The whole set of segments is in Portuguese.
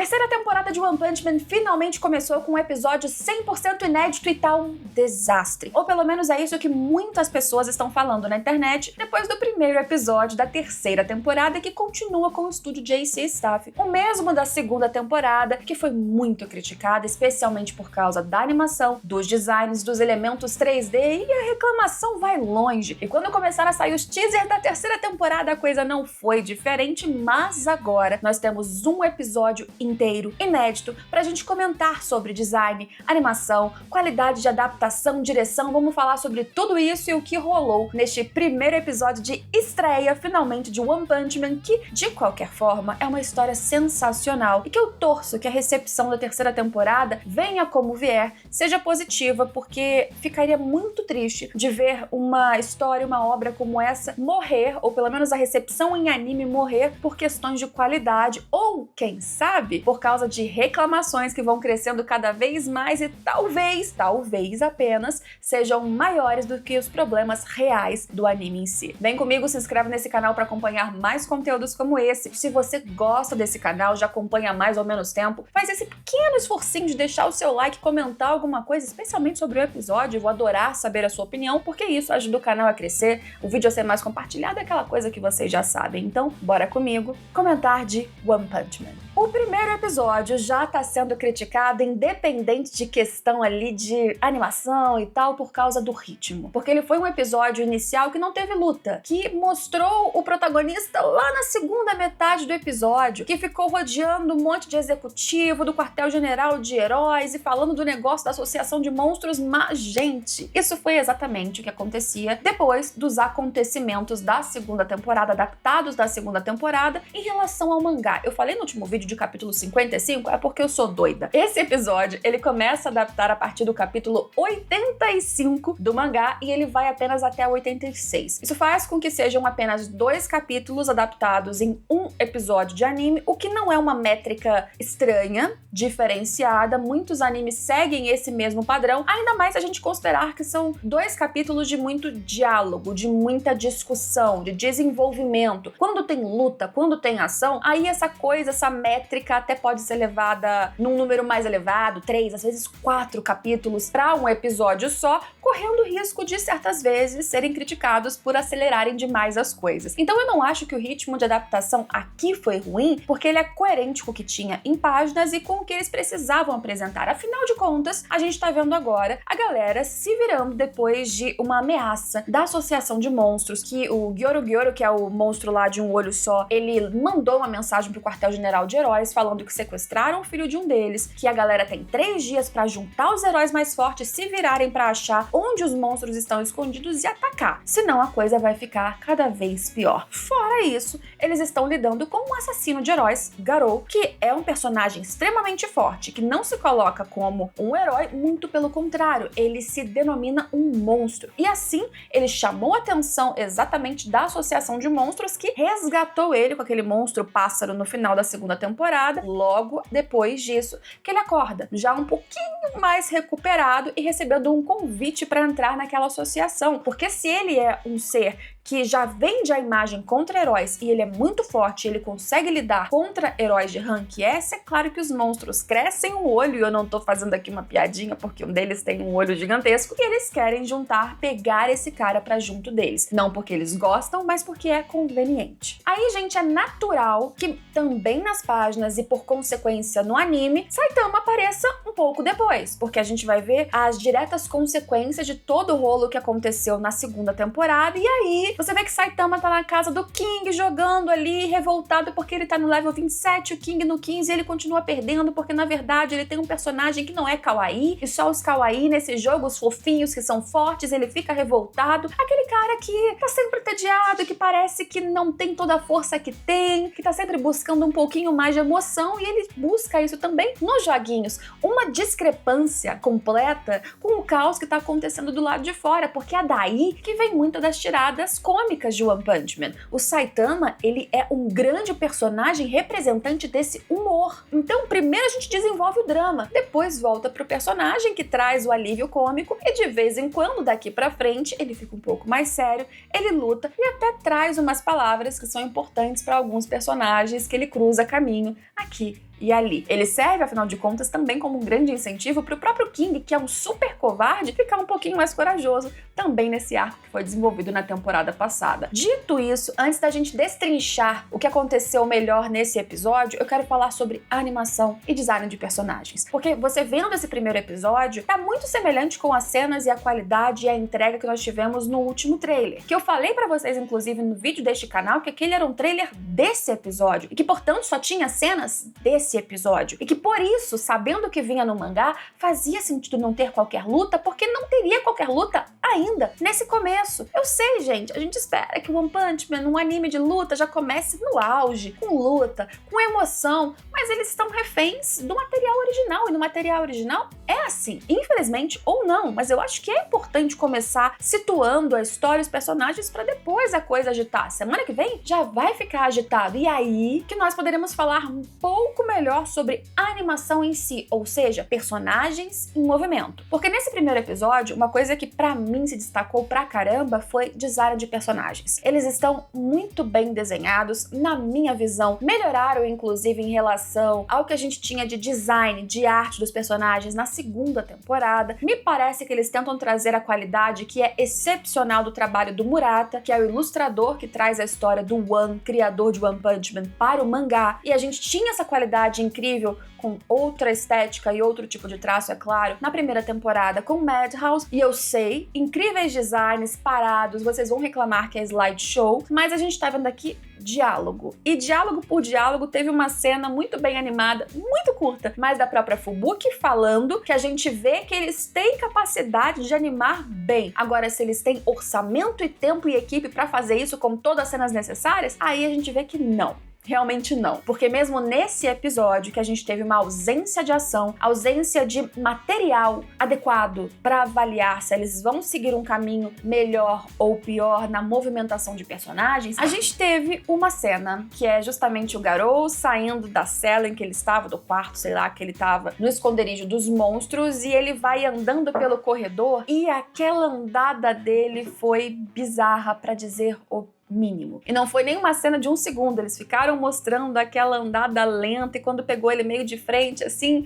terceira temporada de One Punch Man finalmente começou com um episódio 100% inédito e tá um desastre. Ou pelo menos é isso que muitas pessoas estão falando na internet depois do primeiro episódio da terceira temporada, que continua com o estúdio JC Staff, o mesmo da segunda temporada, que foi muito criticada, especialmente por causa da animação, dos designs, dos elementos 3D, e a reclamação vai longe. E quando começaram a sair os teasers da terceira temporada, a coisa não foi diferente, mas agora nós temos um episódio inteiro, inédito, pra gente comentar sobre design, animação, qualidade de adaptação, direção. Vamos falar sobre tudo isso e o que rolou neste primeiro episódio de estreia, finalmente, de One Punch Man, que, de qualquer forma, é uma história sensacional e que eu torço que a recepção da terceira temporada, venha como vier, seja positiva, porque ficaria muito triste de ver uma história, uma obra como essa morrer, ou pelo menos a recepção em anime morrer por questões de qualidade, ou, quem sabe, por causa de reclamações que vão crescendo cada vez mais e talvez apenas, sejam maiores do que os problemas reais do anime em si. Vem comigo, se inscreve nesse canal para acompanhar mais conteúdos como esse. Se você gosta desse canal, já acompanha há mais ou menos tempo, faz esse pequeno esforcinho de deixar o seu like, comentar alguma coisa, especialmente sobre o episódio. Eu vou adorar saber a sua opinião, porque isso ajuda o canal a crescer, o vídeo a ser mais compartilhado, é aquela coisa que vocês já sabem. Então, bora comigo comentar de One Punch Man. O primeiro episódio já tá sendo criticado, independente de questão ali de animação e tal, por causa do ritmo. Porque ele foi um episódio inicial que não teve luta, que mostrou o protagonista lá na segunda metade do episódio, que ficou rodeando um monte de executivo do quartel-general de heróis e falando do negócio da associação de monstros, mas, gente, isso foi exatamente o que acontecia depois dos acontecimentos da segunda temporada, adaptados da segunda temporada, em relação ao mangá. Eu falei no último vídeo de capítulo 55, é porque eu sou doida. Esse episódio, ele começa a adaptar a partir do capítulo 85 do mangá e ele vai apenas até o 86. Isso faz com que sejam apenas 2 capítulos adaptados em um episódio de anime, o que não é uma métrica estranha, diferenciada. Muitos animes seguem esse mesmo padrão, ainda mais se a gente considerar que são 2 capítulos de muito diálogo, de muita discussão, de desenvolvimento. Quando tem luta, quando tem ação, aí essa coisa, essa métrica até pode ser levada num número mais elevado, 3, às vezes 4 capítulos para um episódio só, correndo risco de certas vezes serem criticados por acelerarem demais as coisas. Então eu não acho que o ritmo de adaptação aqui foi ruim, porque ele é coerente com o que tinha em páginas e com o que eles precisavam apresentar. Afinal de contas, a gente tá vendo agora a galera se virando depois de uma ameaça da associação de monstros, que o Gyoru Gyoru, que é o monstro lá de um olho só, ele mandou uma mensagem pro quartel-general de heróis falando que sequestraram o filho de um deles, que a galera tem 3 dias pra juntar os heróis mais fortes, se virarem pra achar onde os monstros estão escondidos e atacar, senão a coisa vai ficar cada vez pior. Fora isso, eles estão lidando com um assassino de heróis, Garou, que é um personagem extremamente forte, que não se coloca como um herói, muito pelo contrário, ele se denomina um monstro. E assim, ele chamou a atenção exatamente da associação de monstros, que resgatou ele com aquele monstro pássaro no final da segunda temporada. Logo depois disso, que ele acorda, já um pouquinho mais recuperado e recebendo um convite para entrar naquela associação. Porque se ele é um ser que já vende a imagem contra heróis e ele é muito forte, ele consegue lidar contra heróis de rank S, é claro que os monstros crescem o olho, e eu não tô fazendo aqui uma piadinha porque um deles tem um olho gigantesco, e eles querem juntar, pegar esse cara pra junto deles. Não porque eles gostam, mas porque é conveniente. Aí, gente, é natural que também nas páginas e por consequência no anime, Saitama apareça um pouco depois, porque a gente vai ver as diretas consequências de todo o rolo que aconteceu na segunda temporada, e aí você vê que Saitama tá na casa do King, jogando ali, revoltado porque ele tá no level 27, o King no 15, e ele continua perdendo porque, na verdade, ele tem um personagem que não é kawaii, e só os kawaii nesses jogos fofinhos que são fortes, ele fica revoltado. Aquele cara que tá sempre entediado, que parece que não tem toda a força que tem, que tá sempre buscando um pouquinho mais de emoção, e ele busca isso também nos joguinhos. Uma discrepância completa com o caos que tá acontecendo do lado de fora, porque é daí que vem muitas das tiradas cômicas de One Punch Man. O Saitama, ele é um grande personagem representante desse humor. Então, primeiro a gente desenvolve o drama, depois volta pro personagem que traz o alívio cômico e de vez em quando, daqui pra frente, ele fica um pouco mais sério, ele luta e até traz umas palavras que são importantes para alguns personagens que ele cruza caminho aqui e ali. Ele serve, afinal de contas, também como um grande incentivo para o próprio King, que é um super covarde, ficar um pouquinho mais corajoso também nesse arco que foi desenvolvido na temporada passada. Dito isso, antes da gente destrinchar o que aconteceu melhor nesse episódio, eu quero falar sobre animação e design de personagens. Porque você vendo esse primeiro episódio, tá muito semelhante com as cenas e a qualidade e a entrega que nós tivemos no último trailer. Que eu falei pra vocês, inclusive, no vídeo deste canal, que aquele era um trailer desse episódio. E que, portanto, só tinha cenas desse episódio. E que, por isso, sabendo o que vinha no mangá, fazia sentido não ter qualquer luta, porque não teria qualquer luta ainda nesse começo. Eu sei, gente, a gente espera que One Punch Man, um anime de luta, já comece no auge, com luta, com emoção, mas eles estão reféns do material original, e no material original é assim. Infelizmente, ou não, mas eu acho que é importante começar situando a história e os personagens para depois a coisa agitar. Semana que vem já vai ficar agitado, e aí que nós poderemos falar um pouco melhor sobre a animação em si, ou seja, personagens em movimento. Porque nesse primeiro episódio, uma coisa que pra mim se destacou pra caramba foi design de personagens. Eles estão muito bem desenhados, na minha visão, melhoraram inclusive em relação ao que a gente tinha de design, de arte dos personagens na segunda temporada. Me parece que eles tentam trazer a qualidade que é excepcional do trabalho do Murata, que é o ilustrador que traz a história do One, criador de One Punch Man, para o mangá, e a gente tinha essa qualidade incrível com outra estética e outro tipo de traço, é claro, na primeira temporada com Madhouse, e eu sei, incríveis designs parados, vocês vão reclamar que é slideshow, mas a gente tá vendo aqui diálogo. E diálogo por diálogo teve uma cena muito bem animada, muito curta, mas da própria Fubuki falando que a gente vê que eles têm capacidade de animar bem. Agora, se eles têm orçamento e tempo e equipe pra fazer isso com todas as cenas necessárias, aí a gente vê que não. Realmente não, porque mesmo nesse episódio que a gente teve uma ausência de ação, ausência de material adequado para avaliar se eles vão seguir um caminho melhor ou pior na movimentação de personagens, a gente teve uma cena que é justamente o Garou saindo da cela em que ele estava, do quarto, sei lá, que ele estava no esconderijo dos monstros, e ele vai andando pelo corredor e aquela andada dele foi bizarra, para dizer o mínimo. E não foi nem uma cena de 1 segundo, eles ficaram mostrando aquela andada lenta e quando pegou ele meio de frente, assim,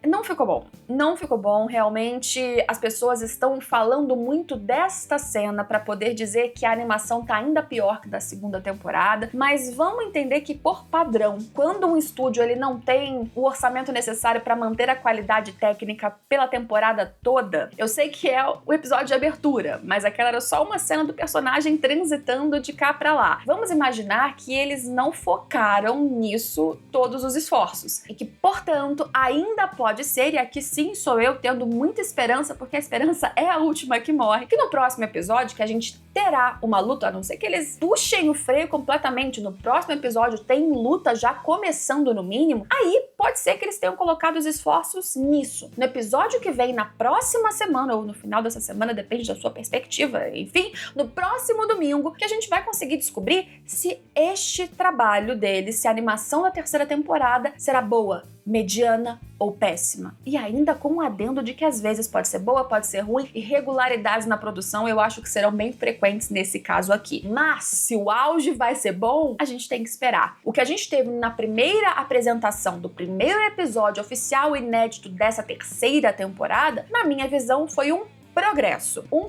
não ficou bom. Não ficou bom, realmente as pessoas estão falando muito desta cena para poder dizer que a animação tá ainda pior que da segunda temporada, mas vamos entender que por padrão, quando um estúdio ele não tem o orçamento necessário para manter a qualidade técnica pela temporada toda, eu sei que é o episódio de abertura, mas aquela era só uma cena do personagem transitando de cá para lá. Vamos imaginar que eles não focaram nisso todos os esforços e que, portanto, ainda pode ser, e aqui sim sou eu tendo muita esperança, porque a esperança é a última que morre, que no próximo episódio, que a gente terá uma luta, a não ser que eles puxem o freio completamente, no próximo episódio tem luta já começando no mínimo, aí pode ser que eles tenham colocado os esforços nisso. No episódio que vem na próxima semana, ou no final dessa semana, depende da sua perspectiva, enfim, no próximo domingo, que a gente vai conseguir descobrir se este trabalho deles, se a animação da terceira temporada será boa, mediana ou péssima. E ainda com um adendo de que às vezes pode ser boa, pode ser ruim, irregularidades na produção eu acho que serão bem frequentes nesse caso aqui. Mas se o auge vai ser bom, a gente tem que esperar. O que a gente teve na primeira apresentação do primeiro episódio oficial inédito dessa terceira temporada, na minha visão foi um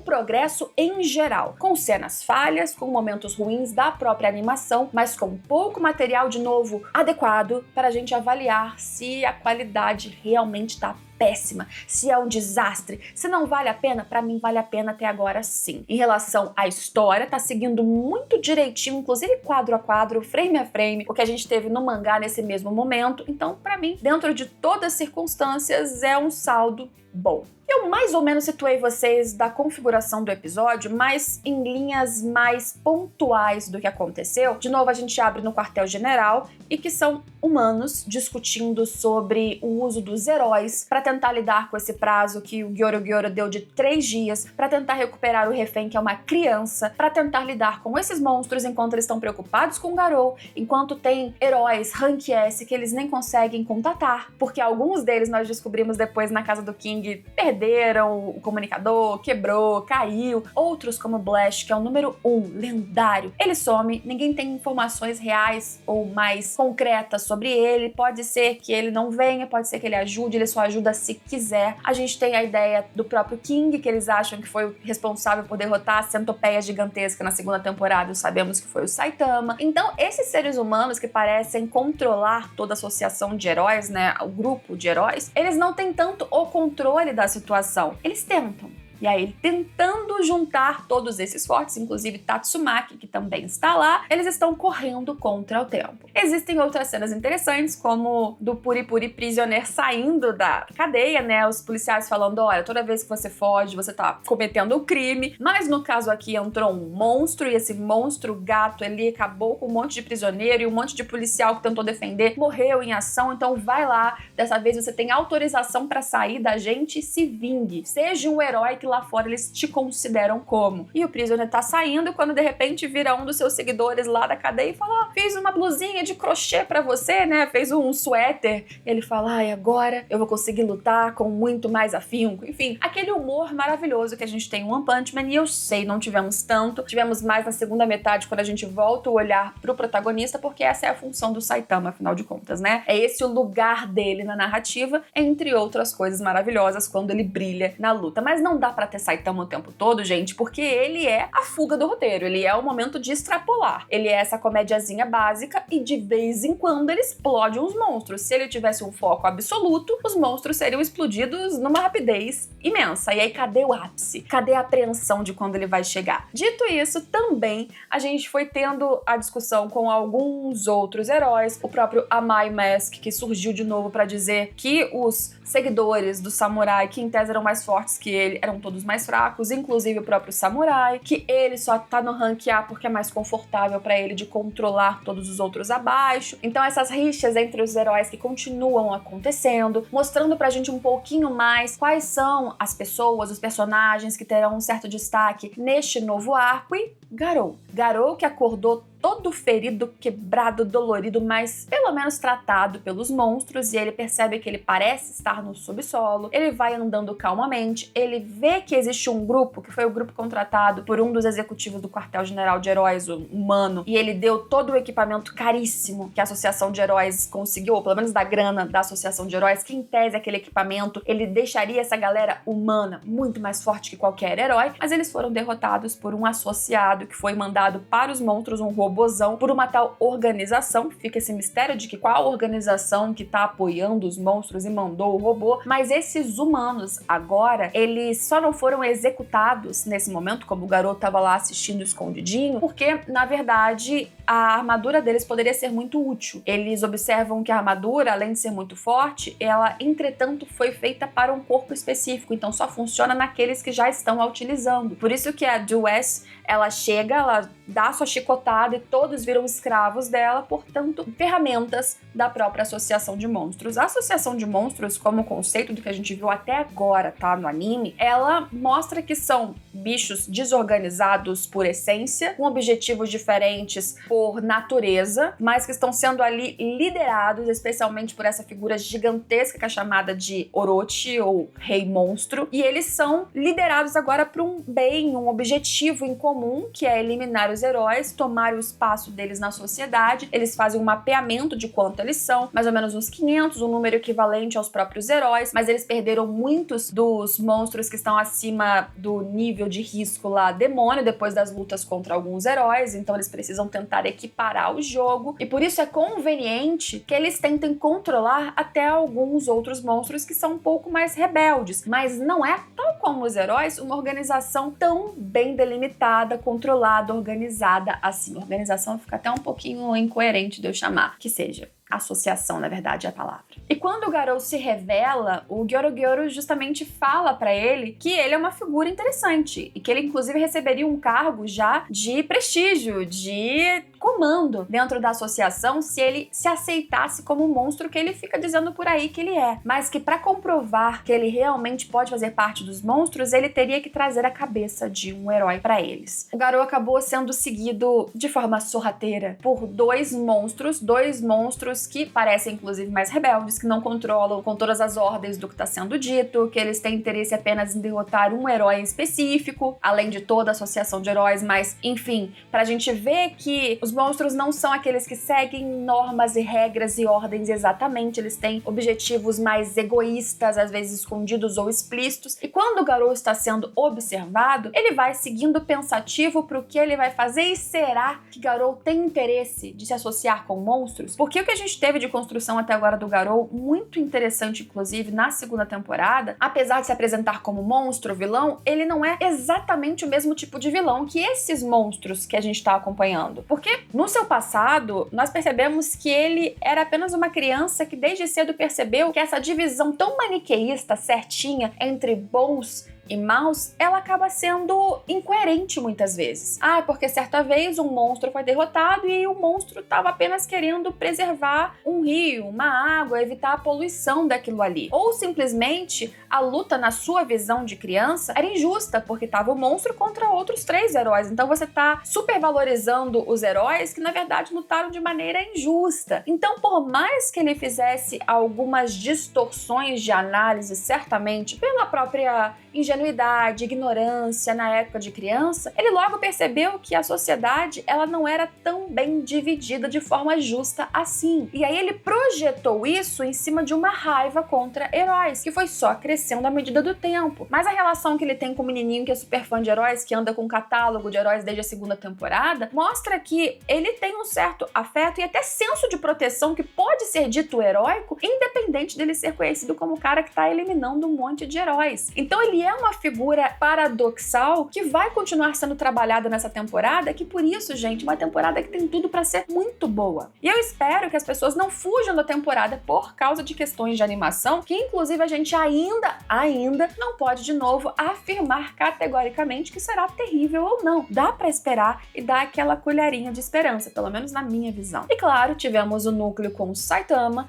progresso em geral, com cenas falhas, com momentos ruins da própria animação, mas com pouco material de novo adequado para a gente avaliar se a qualidade realmente está péssima, se é um desastre, se não vale a pena. Pra mim vale a pena até agora sim. Em relação à história, tá seguindo muito direitinho, inclusive quadro a quadro, frame a frame, o que a gente teve no mangá nesse mesmo momento, então pra mim, dentro de todas as circunstâncias, é um saldo bom. Eu mais ou menos situei vocês da configuração do episódio, mas em linhas mais pontuais do que aconteceu. De novo, a gente abre no quartel-general e que são humanos discutindo sobre o uso dos heróis para tentar lidar com esse prazo que o Gyorogoro deu de 3 dias, para tentar recuperar o refém, que é uma criança, para tentar lidar com esses monstros enquanto eles estão preocupados com o Garou, enquanto tem heróis Rank S que eles nem conseguem contatar, porque alguns deles nós descobrimos depois na casa do King perderam perderam o comunicador, quebrou, caiu. Outros, como Blash, que é o número 1, lendário, ele some, ninguém tem informações reais ou mais concretas sobre ele. Pode ser que ele não venha, pode ser que ele ajude, ele só ajuda se quiser. A gente tem a ideia do próprio King, que eles acham que foi o responsável por derrotar a centopeia gigantesca na segunda temporada, sabemos que foi o Saitama. Então, esses seres humanos que parecem controlar toda a associação de heróis, né, o grupo de heróis, eles não têm tanto o controle da situação. Eles tentam. E aí, ele tentando juntar todos esses fortes, inclusive Tatsumaki, que também está lá, eles estão correndo contra o tempo. Existem outras cenas interessantes, como do Puri Puri prisioneiro saindo da cadeia, né? Os policiais falando, olha, toda vez que você foge, você tá cometendo um crime. Mas no caso aqui entrou um monstro, e esse monstro gato, ele acabou com um monte de prisioneiro, e um monte de policial que tentou defender morreu em ação. Então vai lá, dessa vez você tem autorização pra sair da gente e se vingue. Seja um herói que lá fora eles te consideram como. E o prisioneiro tá saindo quando de repente vira um dos seus seguidores lá da cadeia e fala, fiz uma blusinha de crochê pra você, né? Fez um suéter. E ele fala, ai, agora eu vou conseguir lutar com muito mais afinco. Enfim, aquele humor maravilhoso que a gente tem em One Punch Man, e eu sei, não tivemos tanto. Tivemos mais na segunda metade, quando a gente volta o olhar pro protagonista, porque essa é a função do Saitama, afinal de contas, né? É esse o lugar dele na narrativa, entre outras coisas maravilhosas, quando ele brilha na luta. Mas não dá pra ter Saitama o tempo todo, gente, porque ele é a fuga do roteiro, ele é o momento de extrapolar. Ele é essa comédiazinha básica e de vez em quando ele explode uns monstros. Se ele tivesse um foco absoluto, os monstros seriam explodidos numa rapidez imensa. E aí, cadê o ápice? Cadê a apreensão de quando ele vai chegar? Dito isso, também a gente foi tendo a discussão com alguns outros heróis, o próprio Amai Mask, que surgiu de novo pra dizer que os seguidores do samurai, que em tese eram mais fortes que ele, eram todos mais fracos, inclusive o próprio samurai, que ele só tá no rank A porque é mais confortável pra ele de controlar todos os outros abaixo. Então essas rixas entre os heróis que continuam acontecendo, mostrando pra gente um pouquinho mais quais são as pessoas, os personagens que terão um certo destaque neste novo arco. E Garou. Garou que acordou todo ferido, quebrado, dolorido, mas pelo menos tratado pelos monstros, e ele percebe que ele parece estar no subsolo. Ele vai andando calmamente, ele vê que existe um grupo, que foi o grupo contratado por um dos executivos do quartel-general de heróis, o humano, e ele deu todo o equipamento caríssimo que a Associação de Heróis conseguiu, ou pelo menos da grana da Associação de Heróis, que em tese aquele equipamento, ele deixaria essa galera humana muito mais forte que qualquer herói, mas eles foram derrotados por um associado que foi mandado para os monstros, um robozão, por uma tal organização. Fica esse mistério de que qual organização que tá apoiando os monstros e mandou o robô, mas esses humanos agora, eles só não foram executados nesse momento, como o garoto tava lá assistindo escondidinho, porque na verdade a armadura deles poderia ser muito útil. Eles observam que a armadura, além de ser muito forte, ela entretanto foi feita para um corpo específico, então só funciona naqueles que já estão a utilizando. Por isso que a Duess, ela chega, ela dá sua chicotada e todos viram escravos dela, portanto, ferramentas da própria Associação de Monstros. A Associação de Monstros, como conceito do que a gente viu até agora, tá, no anime, ela mostra que são bichos desorganizados por essência, com objetivos diferentes por natureza, mas que estão sendo ali liderados especialmente por essa figura gigantesca que é chamada de Orochi, ou Rei Monstro, e eles são liderados agora para um bem, um objetivo em comum, que é eliminar os heróis, tomar o espaço deles na sociedade. Eles fazem um mapeamento de quanto eles são, mais ou menos uns 500, um número equivalente aos próprios heróis, mas eles perderam muitos dos monstros que estão acima do nível de risco lá demônio, depois das lutas contra alguns heróis, então eles precisam tentar equiparar o jogo, e por isso é conveniente que eles tentem controlar até alguns outros monstros que são um pouco mais rebeldes, mas não é, tal como os heróis, uma organização tão bem delimitada, controlada, organizada assim. Organização fica até um pouquinho incoerente de eu chamar, que seja. Associação, na verdade, é a palavra. E quando o Garou se revela, o Gyorogoro justamente fala pra ele que ele é uma figura interessante e que ele, inclusive, receberia um cargo já de prestígio, de comando dentro da associação se ele se aceitasse como o monstro que ele fica dizendo por aí que ele é. Mas que pra comprovar que ele realmente pode fazer parte dos monstros, ele teria que trazer a cabeça de um herói pra eles. O Garou acabou sendo seguido de forma sorrateira por dois monstros monstros que parecem inclusive mais rebeldes, que não controlam com todas as ordens do que está sendo dito, que eles têm interesse apenas em derrotar um herói em específico, além de toda a associação de heróis, mas enfim, pra gente ver que os monstros não são aqueles que seguem normas e regras e ordens exatamente, eles têm objetivos mais egoístas, às vezes escondidos ou explícitos, e quando o Garou está sendo observado, ele vai seguindo pensativo pro que ele vai fazer. E será que Garou tem interesse de se associar com monstros? Porque o que a gente teve de construção até agora do Garou, muito interessante inclusive na segunda temporada, apesar de se apresentar como monstro, vilão, ele não é exatamente o mesmo tipo de vilão que esses monstros que a gente está acompanhando. Porque no seu passado, nós percebemos que ele era apenas uma criança que desde cedo percebeu que essa divisão tão maniqueísta, certinha, entre bons e maus, ela acaba sendo incoerente muitas vezes. Porque certa vez um monstro foi derrotado e o monstro estava apenas querendo preservar um rio, uma água, evitar a poluição daquilo ali. Ou simplesmente a luta, na sua visão de criança, era injusta, porque estava o monstro contra outros 3 heróis. Então você está supervalorizando os heróis que na verdade lutaram de maneira injusta. Então, por mais que ele fizesse algumas distorções de análise, certamente pela própria ingenuidade, ignorância na época de criança, ele logo percebeu que a sociedade ela não era tão bem dividida de forma justa assim. E aí ele projetou isso em cima de uma raiva contra heróis, que foi só crescendo à medida do tempo. Mas a relação que ele tem com o menininho que é super fã de heróis, que anda com um catálogo de heróis desde a segunda temporada, mostra que ele tem um certo afeto e até senso de proteção que pode ser dito heróico, independente dele ser conhecido como o cara que tá eliminando um monte de heróis. Então ele é uma figura paradoxal que vai continuar sendo trabalhada nessa temporada, que por isso, gente, uma temporada que tem tudo pra ser muito boa. E eu espero que as pessoas não fujam da temporada por causa de questões de animação, que inclusive a gente ainda não pode de novo afirmar categoricamente que será terrível ou não. Dá pra esperar e dar aquela colherinha de esperança, pelo menos na minha visão. E claro, tivemos o núcleo com o Saitama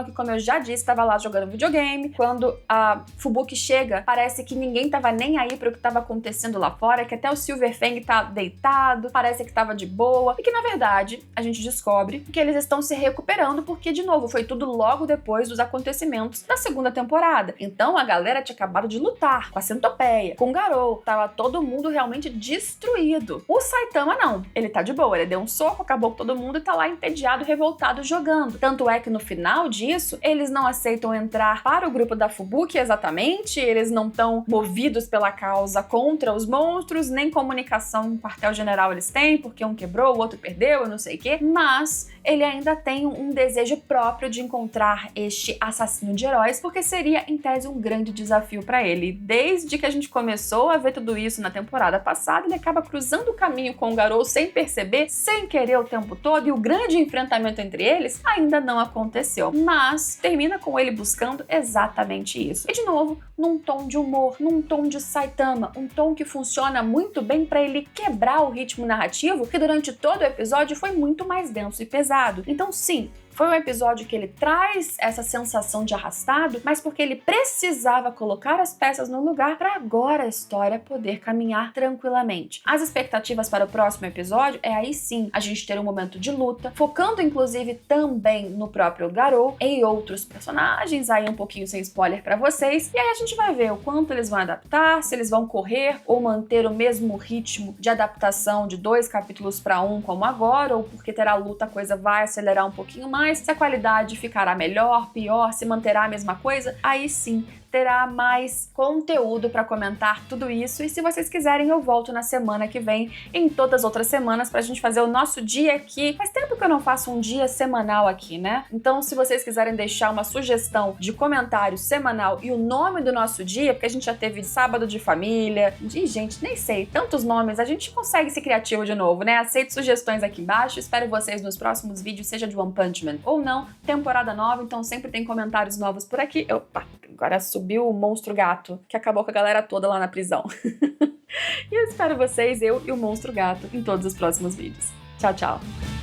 que, como eu já disse, estava lá jogando videogame. Quando a Fubuki chega, parece que ninguém tava nem aí pro que tava acontecendo lá fora, que até o Silverfang tá deitado, parece que tava de boa, e que na verdade a gente descobre que eles estão se recuperando porque, de novo, foi tudo logo depois dos acontecimentos da segunda temporada. Então a galera tinha acabado de lutar com a Centopeia, com o Garou, tava todo mundo realmente destruído. O Saitama não, ele tá de boa, ele deu um soco, acabou com todo mundo e tá lá entediado, revoltado, jogando. Tanto é que no final disso, eles não aceitam entrar para o grupo da Fubuki exatamente, eles não estão movidos pela causa contra os monstros, nem comunicação com o quartel-general eles têm, porque um quebrou, o outro perdeu, eu não sei o quê, mas ele ainda tem um desejo próprio de encontrar este assassino de heróis, porque seria, em tese, um grande desafio para ele. Desde que a gente começou a ver tudo isso na temporada passada, ele acaba cruzando o caminho com o Garou sem perceber, sem querer o tempo todo, e o grande enfrentamento entre eles ainda não aconteceu. Mas termina com ele buscando exatamente isso. E, de novo, num tom de humor, num tom de Saitama, um tom que funciona muito bem para ele quebrar o ritmo narrativo, que durante todo o episódio foi muito mais denso e pesado. Então, sim, foi um episódio que ele traz essa sensação de arrastado, mas porque ele precisava colocar as peças no lugar para agora a história poder caminhar tranquilamente. As expectativas para o próximo episódio é aí sim a gente ter um momento de luta, focando inclusive também no próprio Garou e outros personagens, aí um pouquinho sem spoiler para vocês, e aí a gente vai ver o quanto eles vão adaptar, se eles vão correr ou manter o mesmo ritmo de adaptação de 2 capítulos para 1 como agora, ou porque terá luta a coisa vai acelerar um pouquinho mais, se a qualidade ficará melhor, pior, se manterá a mesma coisa, aí sim terá mais conteúdo para comentar tudo isso. E se vocês quiserem, eu volto na semana que vem, em todas as outras semanas, pra gente fazer o nosso dia aqui. Faz tempo que eu não faço um dia semanal aqui, né? Então, se vocês quiserem deixar uma sugestão de comentário semanal e o nome do nosso dia, porque a gente já teve sábado de família, e gente, nem sei, tantos nomes, a gente consegue ser criativo de novo, né? Aceito sugestões aqui embaixo, espero vocês nos próximos vídeos, seja de One Punch Man ou não, temporada nova, então sempre tem comentários novos por aqui. Opa, agora subiu o monstro gato, que acabou com a galera toda lá na prisão. E eu espero vocês, eu e o monstro gato, em todos os próximos vídeos. Tchau, tchau!